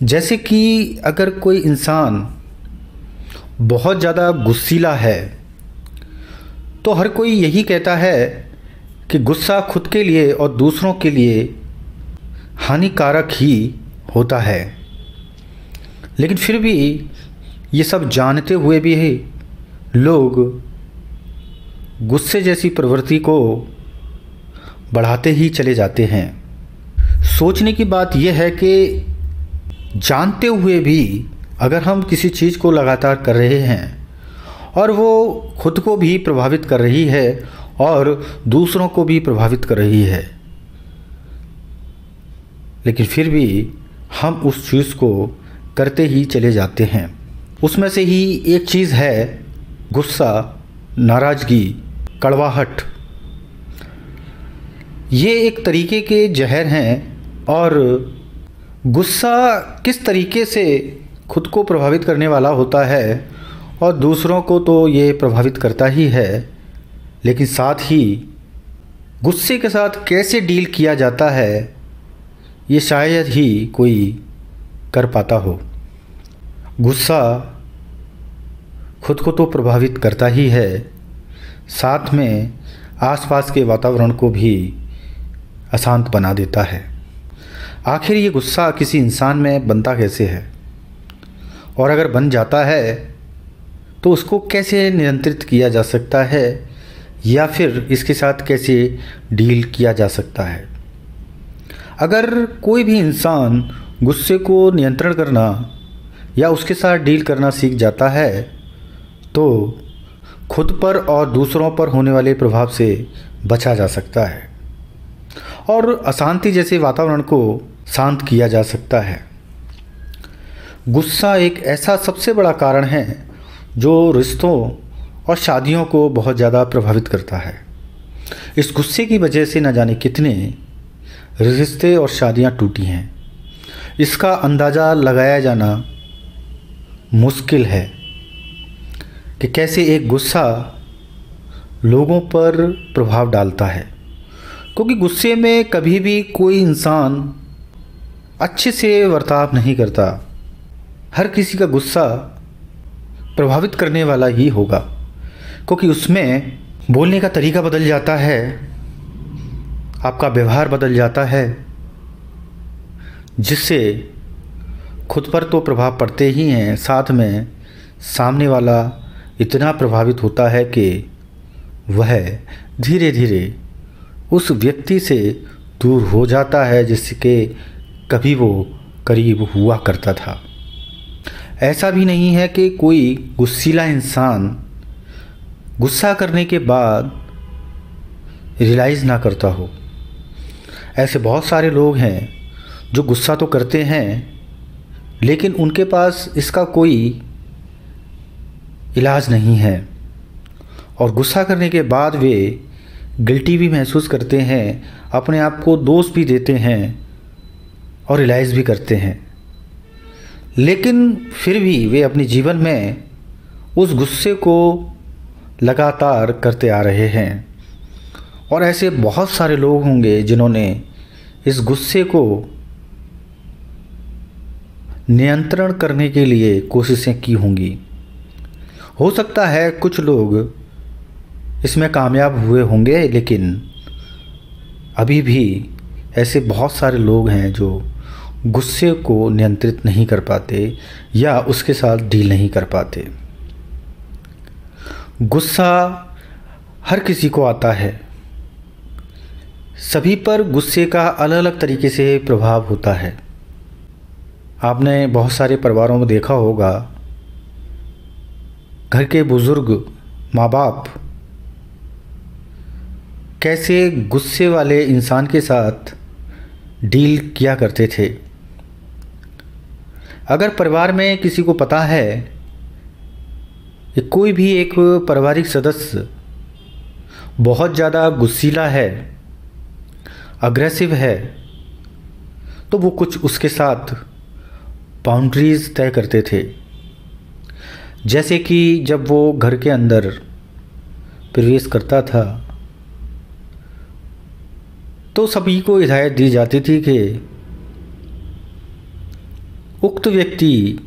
जैसे कि अगर कोई इंसान बहुत ज़्यादा गुस्सीला है तो हर कोई यही कहता है कि गुस्सा खुद के लिए और दूसरों के लिए हानिकारक ही होता है। लेकिन फिर भी ये सब जानते हुए भी लोग गुस्से जैसी प्रवृत्ति को बढ़ाते ही चले जाते हैं। सोचने की बात यह है कि जानते हुए भी अगर हम किसी चीज़ को लगातार कर रहे हैं और वो खुद को भी प्रभावित कर रही है और दूसरों को भी प्रभावित कर रही है, लेकिन फिर भी हम उस चीज़ को करते ही चले जाते हैं। उसमें से ही एक चीज़ है गुस्सा, नाराज़गी, कड़वाहट। ये एक तरीके के जहर हैं और गुस्सा किस तरीके से खुद को प्रभावित करने वाला होता है और दूसरों को तो ये प्रभावित करता ही है, लेकिन साथ ही गुस्से के साथ कैसे डील किया जाता है ये शायद ही कोई कर पाता हो। गुस्सा खुद को तो प्रभावित करता ही है, साथ में आसपास के वातावरण को भी अशांत बना देता है। आखिर ये गुस्सा किसी इंसान में बनता कैसे है, और अगर बन जाता है तो उसको कैसे नियंत्रित किया जा सकता है या फिर इसके साथ कैसे डील किया जा सकता है। अगर कोई भी इंसान गुस्से को नियंत्रण करना या उसके साथ डील करना सीख जाता है तो खुद पर और दूसरों पर होने वाले प्रभाव से बचा जा सकता है और अशांति जैसे वातावरण को शांत किया जा सकता है। गुस्सा एक ऐसा सबसे बड़ा कारण है जो रिश्तों और शादियों को बहुत ज़्यादा प्रभावित करता है। इस गुस्से की वजह से न जाने कितने रिश्ते और शादियां टूटी हैं। इसका अंदाज़ा लगाया जाना मुश्किल है कि कैसे एक गुस्सा लोगों पर प्रभाव डालता है, क्योंकि गुस्से में कभी भी कोई इंसान अच्छे से बर्ताव नहीं करता। हर किसी का गुस्सा प्रभावित करने वाला ही होगा, क्योंकि उसमें बोलने का तरीका बदल जाता है, आपका व्यवहार बदल जाता है, जिससे खुद पर तो प्रभाव पड़ते ही हैं, साथ में सामने वाला इतना प्रभावित होता है कि वह धीरे धीरे उस व्यक्ति से दूर हो जाता है जिसके कभी वो करीब हुआ करता था। ऐसा भी नहीं है कि कोई गुस्सीला इंसान गुस्सा करने के बाद रियलाइज़ ना करता हो। ऐसे बहुत सारे लोग हैं जो गुस्सा तो करते हैं लेकिन उनके पास इसका कोई इलाज नहीं है और गुस्सा करने के बाद वे गिल्टी भी महसूस करते हैं, अपने आप को दोष भी देते हैं और रियलाइज़ भी करते हैं, लेकिन फिर भी वे अपने जीवन में उस गुस्से को लगातार करते आ रहे हैं। और ऐसे बहुत सारे लोग होंगे जिन्होंने इस गुस्से को नियंत्रण करने के लिए कोशिशें की होंगी। हो सकता है कुछ लोग इसमें कामयाब हुए होंगे, लेकिन अभी भी ऐसे बहुत सारे लोग हैं जो गुस्से को नियंत्रित नहीं कर पाते या उसके साथ डील नहीं कर पाते। गुस्सा हर किसी को आता है, सभी पर गुस्से का अलग अलग तरीके से प्रभाव होता है। आपने बहुत सारे परिवारों में देखा होगा, घर के बुज़ुर्ग माँ बाप कैसे गुस्से वाले इंसान के साथ डील किया करते थे। अगर परिवार में किसी को पता है कि कोई भी एक पारिवारिक सदस्य बहुत ज़्यादा गुस्सीला है, अग्रेसिव है, तो वो कुछ उसके साथ बाउंड्रीज़ तय करते थे। जैसे कि जब वो घर के अंदर प्रवेश करता था तो सभी को हिदायत दी जाती थी कि उक्त व्यक्ति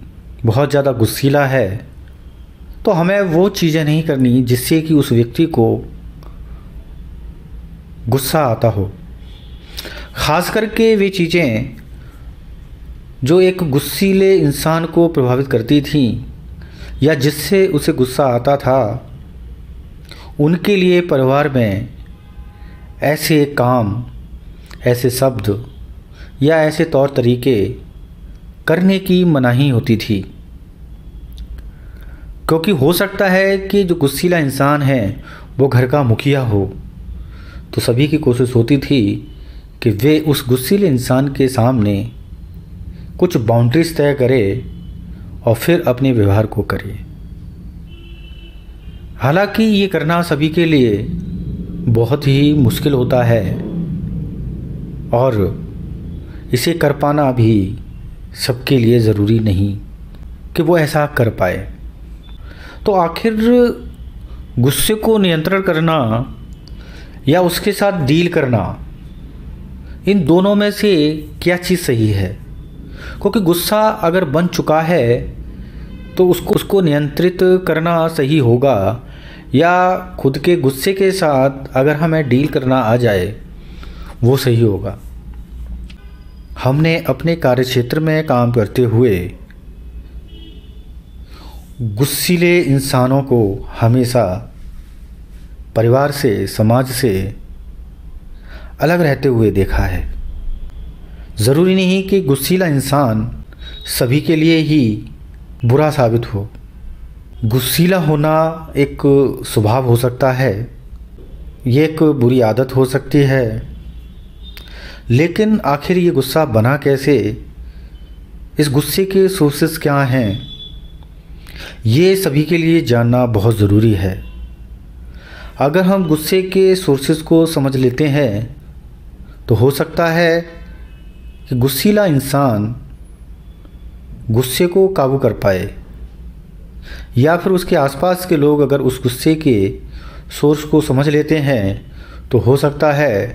बहुत ज़्यादा गुस्सीला है तो हमें वो चीज़ें नहीं करनी जिससे कि उस व्यक्ति को गुस्सा आता हो। ख़ास करके वे चीज़ें जो एक गुस्सीले इंसान को प्रभावित करती थीं या जिससे उसे गुस्सा आता था, उनके लिए परिवार में ऐसे काम, ऐसे शब्द या ऐसे तौर तरीके करने की मनाही होती थी। क्योंकि हो सकता है कि जो गुस्सीला इंसान है वो घर का मुखिया हो, तो सभी की कोशिश होती थी कि वे उस गुस्सीले इंसान के सामने कुछ बाउंड्रीज तय करे और फिर अपने व्यवहार को करे। हालांकि ये करना सभी के लिए बहुत ही मुश्किल होता है और इसे कर पाना भी सबके लिए ज़रूरी नहीं कि वो ऐसा कर पाए। तो आखिर गुस्से को नियंत्रण करना या उसके साथ डील करना, इन दोनों में से क्या चीज़ सही है? क्योंकि गुस्सा अगर बन चुका है तो उसको नियंत्रित करना सही होगा या खुद के गुस्से के साथ अगर हमें डील करना आ जाए वो सही होगा। हमने अपने कार्यक्षेत्र में काम करते हुए गुस्सीले इंसानों को हमेशा परिवार से, समाज से अलग रहते हुए देखा है। ज़रूरी नहीं कि गुस्सीला इंसान सभी के लिए ही बुरा साबित हो। गुस्सीला होना एक स्वभाव हो सकता है, ये एक बुरी आदत हो सकती है, लेकिन आखिर ये गुस्सा बना कैसे, इस गुस्से के सोर्सेस क्या हैं, ये सभी के लिए जानना बहुत ज़रूरी है। अगर हम गुस्से के सोर्सेस को समझ लेते हैं तो हो सकता है कि गुस्सीला इंसान गुस्से को काबू कर पाए या फिर उसके आसपास के लोग अगर उस गुस्से के सोर्स को समझ लेते हैं तो हो सकता है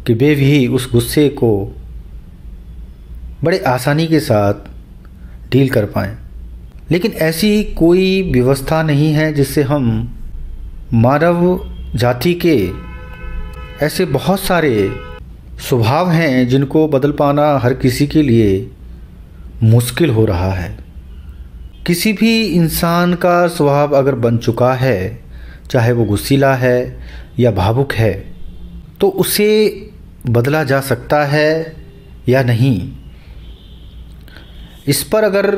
कि वे भी उस गुस्से को बड़े आसानी के साथ डील कर पाएँ। लेकिन ऐसी कोई व्यवस्था नहीं है जिससे हम मानव जाति के ऐसे बहुत सारे स्वभाव हैं जिनको बदल पाना हर किसी के लिए मुश्किल हो रहा है। किसी भी इंसान का स्वभाव अगर बन चुका है, चाहे वो गुस्सीला है या भावुक है, तो उसे बदला जा सकता है या नहीं, इस पर अगर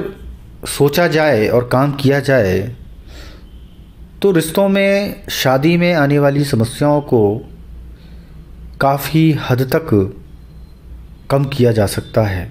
सोचा जाए और काम किया जाए तो रिश्तों में, शादी में आने वाली समस्याओं को काफ़ी हद तक कम किया जा सकता है।